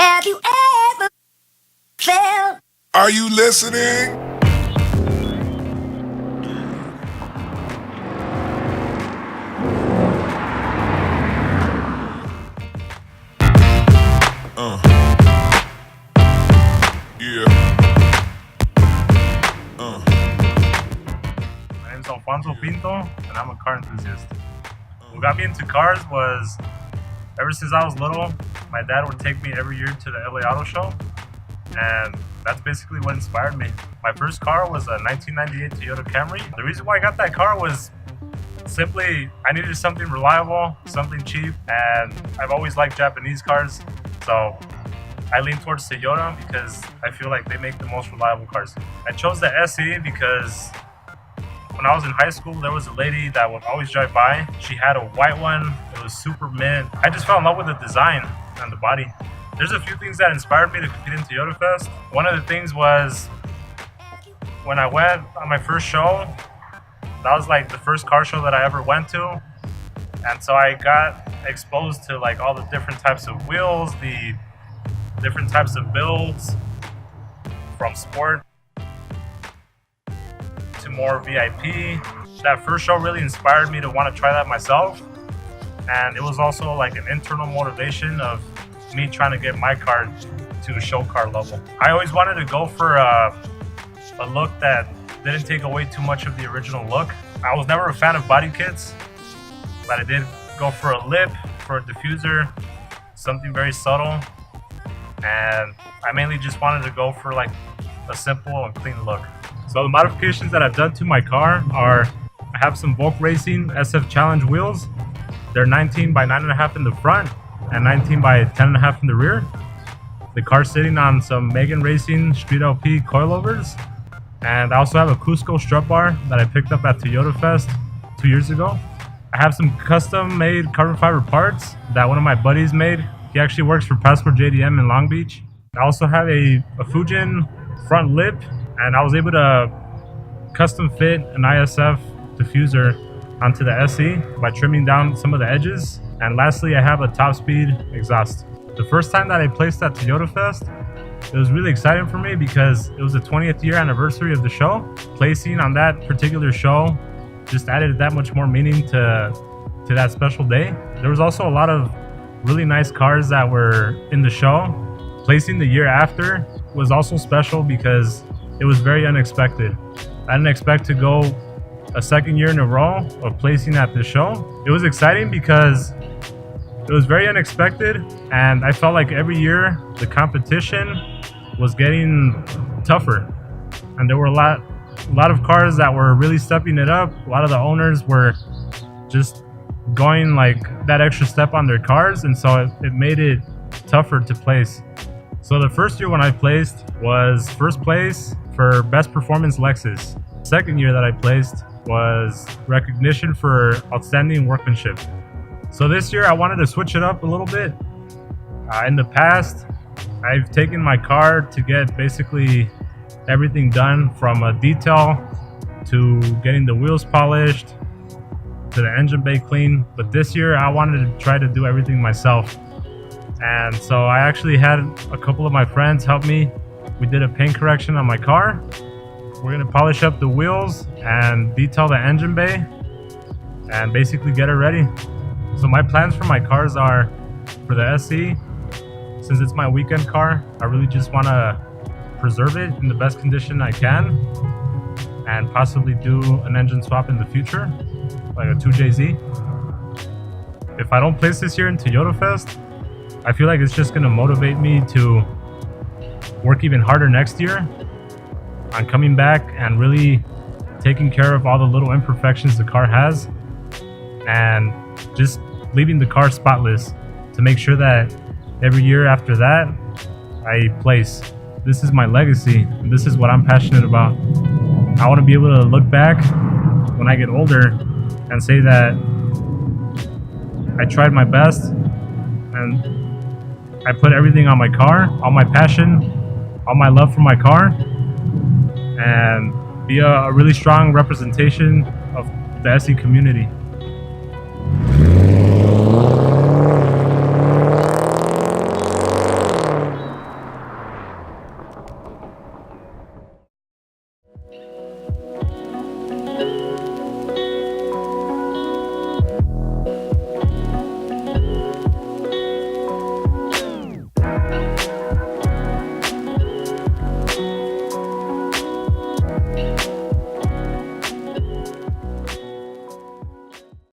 Have you ever felt? Are you listening? Yeah. My name's Alfonso Pinto, and I'm a car enthusiast. What got me into cars was, ever since I was little, my dad would take me every year to the LA Auto Show, and that's basically what inspired me. My first car was a 1998 Toyota Camry. The reason why I got that car was simply I needed something reliable, something cheap, and I've always liked Japanese cars, so I lean towards Toyota because I feel like they make the most reliable cars. I chose the SE because when I was in high school, there was a lady that would always drive by. She had a white one. It was super mint. I just fell in love with the design and the body. There's a few things that inspired me to compete in Toyota Fest. One of the things was when I went on my first show, that was like the first car show that I ever went to. And so I got exposed to like all the different types of wheels, the different types of builds, from sport to more VIP. That first show really inspired me to want to try that myself, and it was also like an internal motivation of me trying to get my car to a show car level. I always wanted to go for a look that didn't take away too much of the original look. I was never a fan of body kits, but I did go for a lip, for a diffuser, something very subtle. And I mainly just wanted to go for like a simple and clean look. So the modifications that I've done to my car are, I have some Volk Racing SF Challenge wheels. They're 19 by 9.5 in the front and 19 by 10.5 in the rear. The car's sitting on some Megan Racing Street LP coilovers. And I also have a Cusco strut bar that I picked up at Toyota Fest 2 years ago. I have some custom made carbon fiber parts that one of my buddies made. He actually works for Passport JDM in Long Beach. I also have a Fujin front lip, and I was able to custom fit an ISF diffuser onto the SE by trimming down some of the edges. And lastly, I have a top speed exhaust. The first time that I placed at Toyota Fest, it was really exciting for me because it was the 20th year anniversary of the show. Placing on that particular show just added that much more meaning to that special day. There was also a lot of really nice cars that were in the show. Placing the year after was also special because it was very unexpected. I didn't expect to go a second year in a row of placing at the show. It was exciting because it was very unexpected, and I felt like every year the competition was getting tougher, and there were a lot of cars that were really stepping it up. A lot of the owners were just going like that extra step on their cars, and so it made it tougher to place. So the first year when I placed was first place for best performance Lexus. Second year that I placed was recognition for outstanding workmanship. So this year I wanted to switch it up a little bit. In the past, I've taken my car to get basically everything done, from a detail to getting the wheels polished to the engine bay clean, but this year I wanted to try to do everything myself. And so I actually had a couple of my friends help me. We did a paint correction on my car. We're gonna polish up the wheels and detail the engine bay and basically get it ready. So my plans for my cars are, for the SE, since it's my weekend car, I really just wanna preserve it in the best condition I can and possibly do an engine swap in the future, like a 2JZ. If I don't place this year in Toyota Fest, I feel like it's just gonna motivate me to work even harder next year on coming back and really taking care of all the little imperfections the car has, and just leaving the car spotless to make sure that every year after that I place. This is my legacy, and this is what I'm passionate about. I want to be able to look back when I get older and say that I tried my best and I put everything on my car, all my passion, all my love for my car, and be a really strong representation of the SE community.